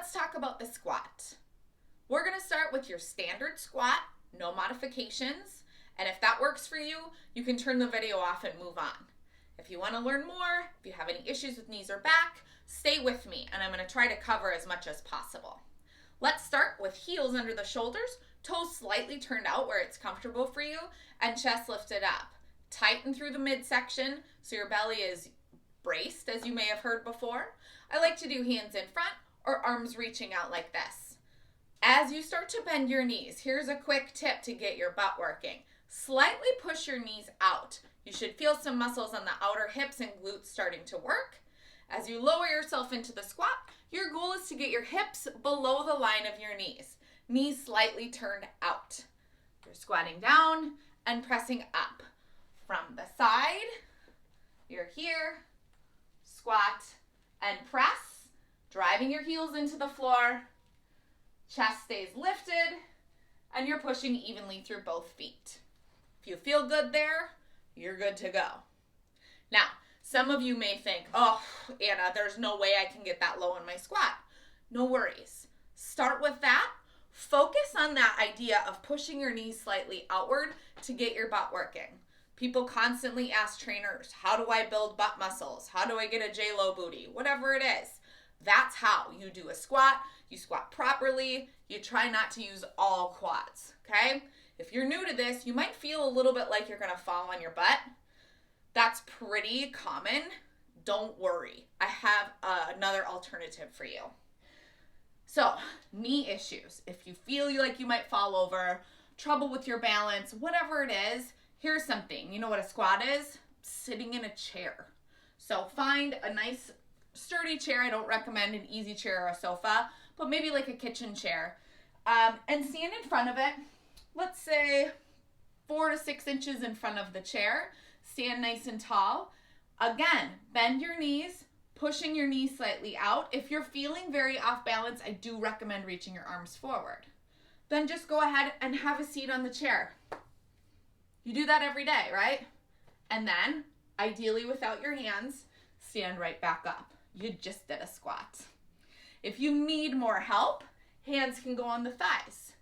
let's talk about the squat. We're going to start with your standard squat, no modifications. And if that works for you, you can turn the video off and move on. If you want to learn more, if you have any issues with knees or back, stay with me and I'm going to try to cover as much as possible. Let's start with heels under the shoulders, toes slightly turned out where it's comfortable for you, and chest lifted up. Tighten through the midsection so your belly is braced, as you may have heard before. I like to do hands in front or arms reaching out like this. As you start to bend your knees, here's a quick tip to get your butt working. Slightly push your knees out. You should feel some muscles on the outer hips and glutes starting to work. As you lower yourself into the squat, your goal is to get your hips below the line of your knees. Knees slightly turned out. You're squatting down and pressing up. From the side, you're here, squat and press, driving your heels into the floor. Chest stays lifted, and you're pushing evenly through both feet. If you feel good there, you're good to go. Now, some of you may think, oh, Anna, there's no way I can get that low in my squat. No worries. Start with that. Focus on that idea of pushing your knees slightly outward to get your butt working. People constantly ask trainers, how do I build butt muscles? How do I get a J-Lo booty? Whatever it is. That's how you do a squat. You squat properly. You try not to use all quads, okay? If you're new to this, you might feel a little bit like you're going to fall on your butt. That's pretty common. Don't worry. I have another alternative for you. So, knee issues. If you feel like you might fall over, trouble with your balance, whatever it is, here's something. You know what a squat is? Sitting in a chair. So find a nice sturdy chair. I don't recommend an easy chair or a sofa, but maybe like a kitchen chair. And stand in front of it. Let's say 4 to 6 inches in front of the chair. Stand nice and tall. Again, bend your knees, pushing your knees slightly out. If you're feeling very off balance, I do recommend reaching your arms forward. Then just go ahead and have a seat on the chair. You do that every day, right? And then, ideally without your hands, stand right back up. You just did a squat. If you need more help, hands can go on the thighs.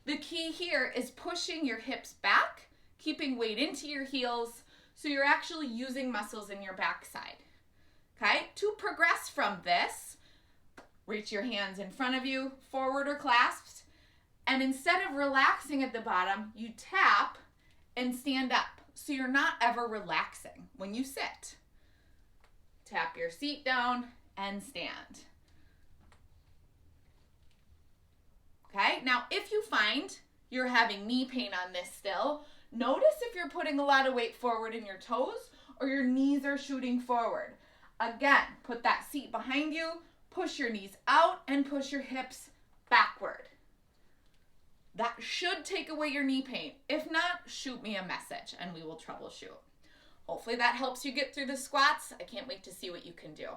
The key here is pushing your hips back, keeping weight into your heels, so you're actually using muscles in your backside. Okay? To progress from this, reach your hands in front of you, forward or clasped, and instead of relaxing at the bottom, you tap and stand up. So you're not ever relaxing when you sit. Tap your seat down and stand. Okay, now if you find you're having knee pain on this still, notice if you're putting a lot of weight forward in your toes or your knees are shooting forward. Again, put that seat behind you, push your knees out and push your hips backward. That should take away your knee pain. If not, shoot me a message and we will troubleshoot. Hopefully that helps you get through the squats. I can't wait to see what you can do.